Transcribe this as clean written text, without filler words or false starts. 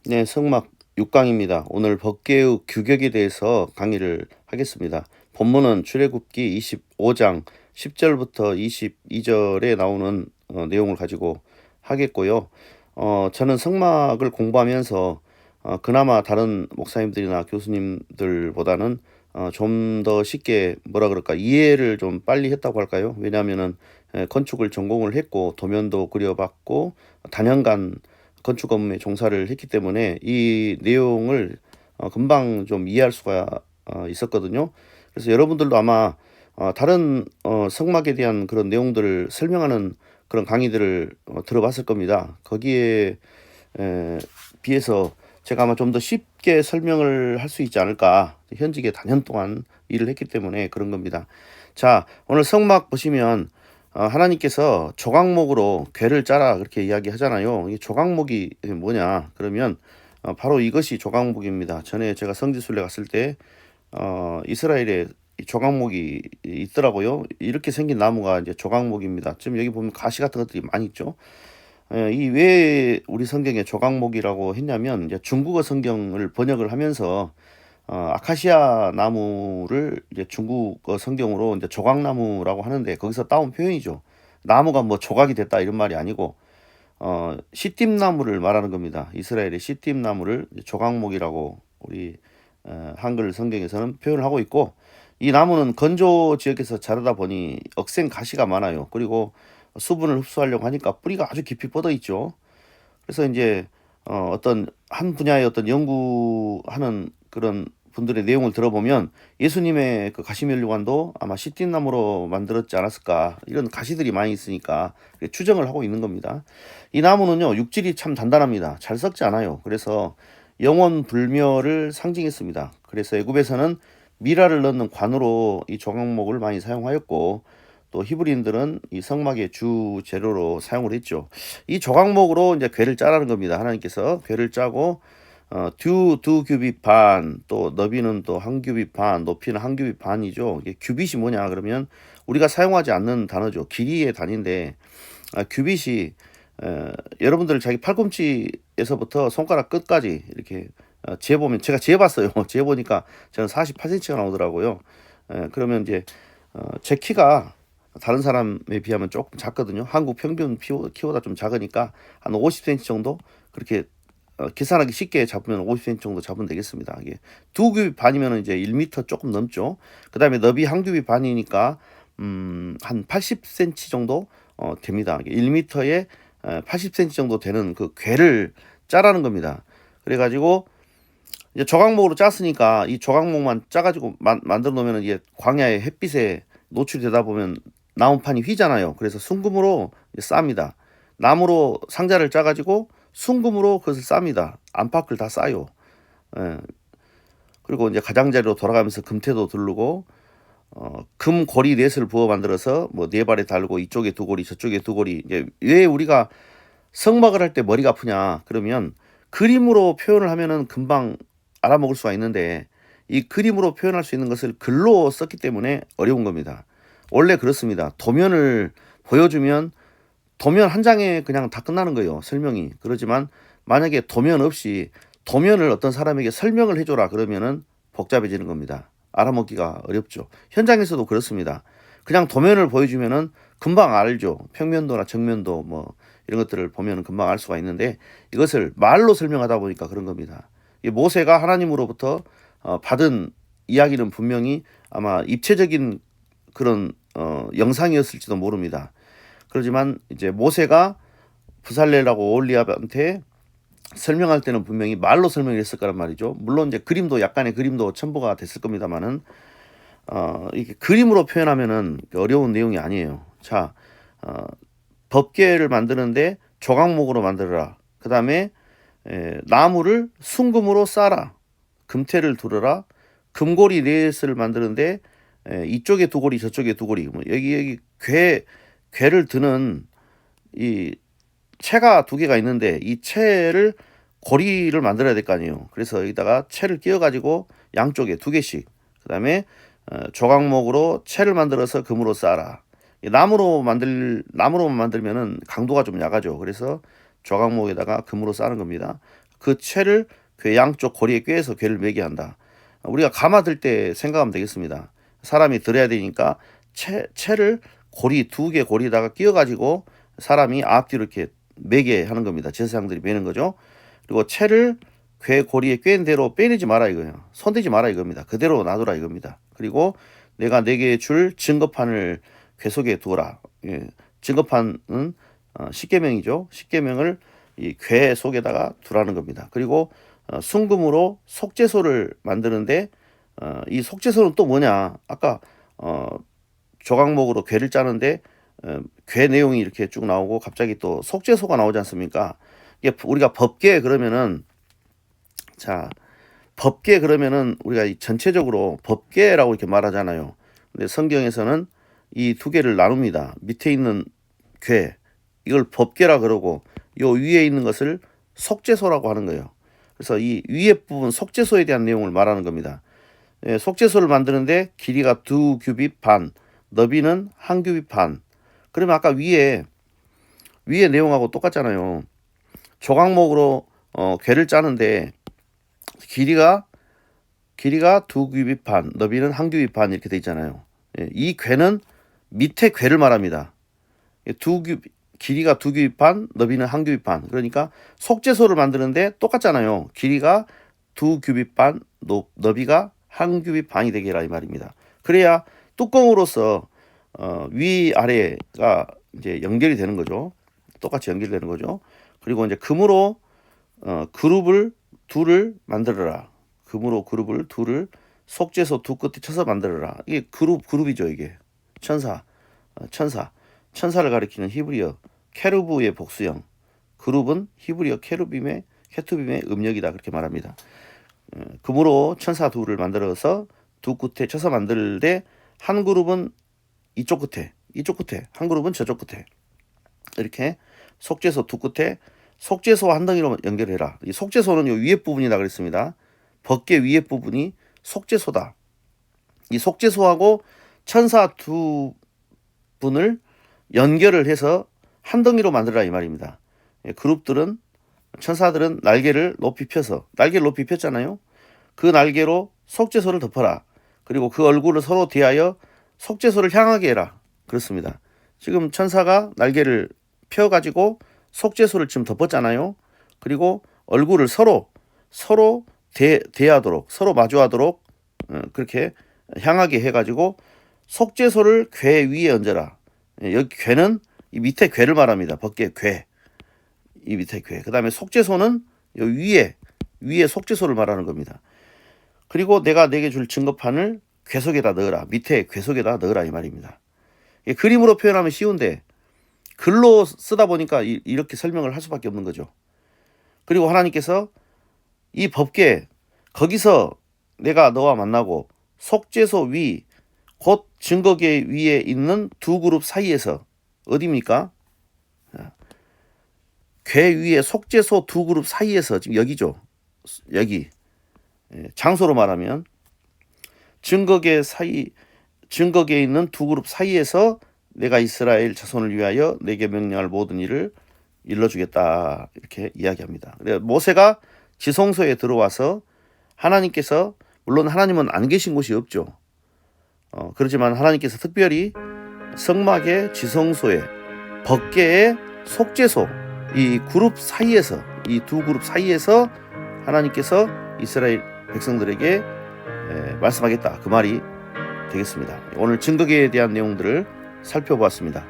네, 성막 6강입니다. 오늘 법계의 규격에 대해서 강의를 하겠습니다. 본문은 출애굽기 25장 10절부터 22절에 나오는 내용을 가지고 하겠고요. 저는 성막을 공부하면서 그나마 다른 목사님들이나 교수님들보다는 좀 더 쉽게 뭐라 그럴까 이해를 좀 빨리 했다고 할까요? 왜냐하면은 건축을 전공을 했고 도면도 그려봤고 다년간 건축 업무에 종사를 했기 때문에 이 내용을 금방 좀 이해할 수가 있었거든요. 그래서 여러분들도 아마 다른 성막에 대한 그런 내용들을 설명하는 그런 강의들을 들어봤을 겁니다. 거기에 비해서 제가 아마 좀 더 쉽게 설명을 할 수 있지 않을까. 현직에 다년 동안 일을 했기 때문에 그런 겁니다. 자, 오늘 성막 보시면 하나님께서 조각목으로 궤를 짜라 그렇게 이야기하잖아요. 이 조각목이 뭐냐? 그러면 바로 이것이 조각목입니다. 전에 제가 성지순례 갔을 때 이스라엘에 이 조각목이 있더라고요. 이렇게 생긴 나무가 이제 조각목입니다. 지금 여기 보면 가시 같은 것들이 많이 있죠. 이 왜 우리 성경에 조각목이라고 했냐면 이제 중국어 성경을 번역을 하면서 아카시아 나무를 이제 중국어 성경으로 이제 조각나무라고 하는데 거기서 따온 표현이죠. 나무가 뭐 조각이 됐다 이런 말이 아니고 시띠나무를 말하는 겁니다. 이스라엘의 시띠나무를 조각목이라고 우리 한글 성경에서는 표현을 하고 있고 이 나무는 건조 지역에서 자라다 보니 억센 가시가 많아요. 그리고 수분을 흡수하려고 하니까 뿌리가 아주 깊이 뻗어 있죠. 그래서 이제 어떤 한 분야의 어떤 연구하는 그런 분들의 내용을 들어보면 예수님의 그 가시면류관도 아마 시띠나무로 만들었지 않았을까 이런 가시들이 많이 있으니까 추정을 하고 있는 겁니다. 이 나무는요 육질이 참 단단합니다. 잘 썩지 않아요. 그래서 영원 불멸을 상징했습니다. 그래서 애굽에서는 미라를 넣는 관으로 이 조각목을 많이 사용하였고 또 히브리인들은 이 성막의 주 재료로 사용을 했죠. 이 조각목으로 이제 궤를 짜라는 겁니다. 하나님께서 궤를 짜고 두 규빗 반, 또 너비는 또 한 규빗 반, 높이는 한 규빗 반이죠. 이게 규빗이 뭐냐 그러면 우리가 사용하지 않는 단어죠. 길이의 단위인데 규빗이 여러분들 자기 팔꿈치에서부터 손가락 끝까지 이렇게 재보면 제가 재봤어요. 재보니까 저는 48cm가 나오더라고요. 그러면 이제 제 키가 다른 사람에 비하면 조금 작거든요. 한국 평균 키보다 좀 작으니까 한 50cm 정도 그렇게 계산하기 쉽게 잡으면 50cm 정도 잡으면 되겠습니다. 이게 두 규빗 반이면 이제 1m 조금 넘죠. 그 다음에 너비 한 규빗 반이니까 한 80cm 정도 됩니다. 1m에 80cm 정도 되는 그 궤를 짜라는 겁니다. 그래가지고 이제 조각목으로 짰으니까 이 조각목만 짜가지고 만들어 놓으면 이게 광야의 햇빛에 노출되다 보면 나무판이 휘잖아요. 그래서 순금으로 쌉니다. 나무로 상자를 짜가지고 순금으로 그것을 쌉니다. 안팎을 다 싸요. 예. 그리고 이제 가장자리로 돌아가면서 금태도 두르고 금 고리 넷을 부어 만들어서 뭐 네 발에 달고 이쪽에 두 고리 저쪽에 두 고리. 이제 왜 우리가 성막을 할 때 머리가 아프냐 그러면 그림으로 표현을 하면은 금방 알아먹을 수가 있는데 이 그림으로 표현할 수 있는 것을 글로 썼기 때문에 어려운 겁니다. 원래 그렇습니다. 도면을 보여주면 도면 한 장에 그냥 다 끝나는 거예요. 설명이. 그러지만 만약에 도면 없이 도면을 어떤 사람에게 설명을 해줘라 그러면은 복잡해지는 겁니다. 알아먹기가 어렵죠. 현장에서도 그렇습니다. 그냥 도면을 보여주면은 금방 알죠. 평면도나 정면도 뭐 이런 것들을 보면 금방 알 수가 있는데 이것을 말로 설명하다 보니까 그런 겁니다. 이 모세가 하나님으로부터 받은 이야기는 분명히 아마 입체적인 그런 영상이었을지도 모릅니다. 그렇지만 이제 모세가 부살렐하고 올리압한테 설명할 때는 분명히 말로 설명을 했을 거란 말이죠. 물론 이제 그림도 약간의 그림도 첨부가 됐을 겁니다만은 이게 그림으로 표현하면은 어려운 내용이 아니에요. 자, 법궤를 만드는데 조각목으로 만들어라. 그 다음에 나무를 순금으로 싸라. 금태를 두르라. 금고리 넷을 만드는데 이쪽에 두 고리 저쪽에 두 고리 뭐 여기 궤를 드는 이 채가 두 개가 있는데 이 채를 고리를 만들어야 될 거 아니에요. 그래서 여기다가 채를 끼워 가지고 양쪽에 두 개씩 그다음에 조각목으로 채를 만들어서 금으로 싸라. 나무로만 만들면은 강도가 좀 약하죠. 그래서 조각목에다가 금으로 싸는 겁니다. 그 채를 궤 양쪽 고리에 꿰서 궤를 매게 한다. 우리가 감아 들 때 생각하면 되겠습니다. 사람이 들어야 되니까 채를 고리 2개 고리에다가 끼워가지고 사람이 앞뒤로 이렇게 매게 하는 겁니다. 제사장들이 매는 거죠. 그리고 채를 궤 고리에 꿰인 대로 빼내지 마라 이거예요. 손대지 마라 이겁니다. 그대로 놔두라 이겁니다. 그리고 내가 내게 줄 증거판을 궤 속에 두어라. 예, 증거판은 십계명이죠. 십계명을 이 궤 속에다가 두라는 겁니다. 그리고 순금으로 속죄소를 만드는데 이 속죄소는 또 뭐냐? 아까 조각목으로 궤를 짜는데 궤 내용이 이렇게 쭉 나오고 갑자기 또 속죄소가 나오지 않습니까? 이게 우리가 법궤 그러면은 자 법궤 그러면은 우리가 전체적으로 법궤라고 이렇게 말하잖아요. 근데 성경에서는 이 두 개를 나눕니다. 밑에 있는 궤 이걸 법궤라 그러고 요 위에 있는 것을 속죄소라고 하는 거예요. 그래서 이 위에 부분 속죄소에 대한 내용을 말하는 겁니다. 예, 속죄소를 만드는데 길이가 2규빗 반, 너비는 1규빗 반. 그러면 아까 위에 내용하고 똑같잖아요. 조각목으로 궤를 짜는데 길이가 2규빗 반, 너비는 1규빗 반 이렇게 돼 있잖아요. 예, 이 궤는 밑에 궤를 말합니다. 길이가 2규빗 반, 너비는 1규빗 반. 그러니까 속죄소를 만드는데 똑같잖아요. 길이가 2규빗 반, 너비가 1규빗 반이 되게 해라 이 말입니다. 그래야 뚜껑으로서 위아래가 이제 연결이 되는 거죠. 똑같이 연결되는 거죠. 그리고 이제 금으로 그룹을 둘을 만들어라. 금으로 그룹을 둘을 속죄소 두 끝에 쳐서 만들어라. 이게 그룹이죠 이게. 천사를 가리키는 히브리어 케루브의 복수형. 그룹은 히브리어 케투빔의 음력이다 그렇게 말합니다. 금으로 천사 둘을 만들어서 두 끝에 쳐서 만들 때 한 그룹은 이쪽 끝에, 한 그룹은 저쪽 끝에 이렇게 속죄소 두 끝에 속죄소 한 덩이로 연결해라. 이 속죄소는 요 위에 부분이다 그랬습니다. 법궤 위에 부분이 속죄소다. 이 속죄소하고 천사 두 분을 연결을 해서 한 덩이로 만들라 이 말입니다. 그룹들은 천사들은 날개를 높이 폈잖아요. 그 날개로 속죄소를 덮어라. 그리고 그 얼굴을 서로 대하여 속죄소를 향하게 해라. 그렇습니다. 지금 천사가 날개를 펴가지고 속죄소를 지금 덮었잖아요. 그리고 얼굴을 서로 대하도록 서로 마주하도록 그렇게 향하게 해가지고 속죄소를 궤 위에 얹어라. 여기 궤는 이 밑에 궤를 말합니다. 법궤 궤. 이 밑에 궤. 그 다음에 속죄소는 여기 위에 속죄소를 말하는 겁니다. 그리고 내가 내게 줄 증거판을 궤 속에다 넣어라. 밑에 궤 속에다 넣어라 이 말입니다. 그림으로 표현하면 쉬운데 글로 쓰다 보니까 이렇게 설명을 할 수밖에 없는 거죠. 그리고 하나님께서 이 법궤 거기서 내가 너와 만나고 속죄소 위 곧 증거궤 위에 있는 두 그룹 사이에서 어디입니까? 궤 위에 속죄소 두 그룹 사이에서 지금 여기죠. 여기 장소로 말하면 증거궤 있는 두 그룹 사이에서 내가 이스라엘 자손을 위하여 내게 명령할 모든 일을 일러주겠다 이렇게 이야기합니다. 모세가 지성소에 들어와서 하나님께서 물론 하나님은 안 계신 곳이 없죠. 그렇지만 하나님께서 특별히 성막의 지성소에 법궤의 속죄소 이 그룹 사이에서 이 두 그룹 사이에서 하나님께서 이스라엘 백성들에게 말씀하겠다 그 말이 되겠습니다. 오늘 증거궤에 대한 내용들을 살펴보았습니다.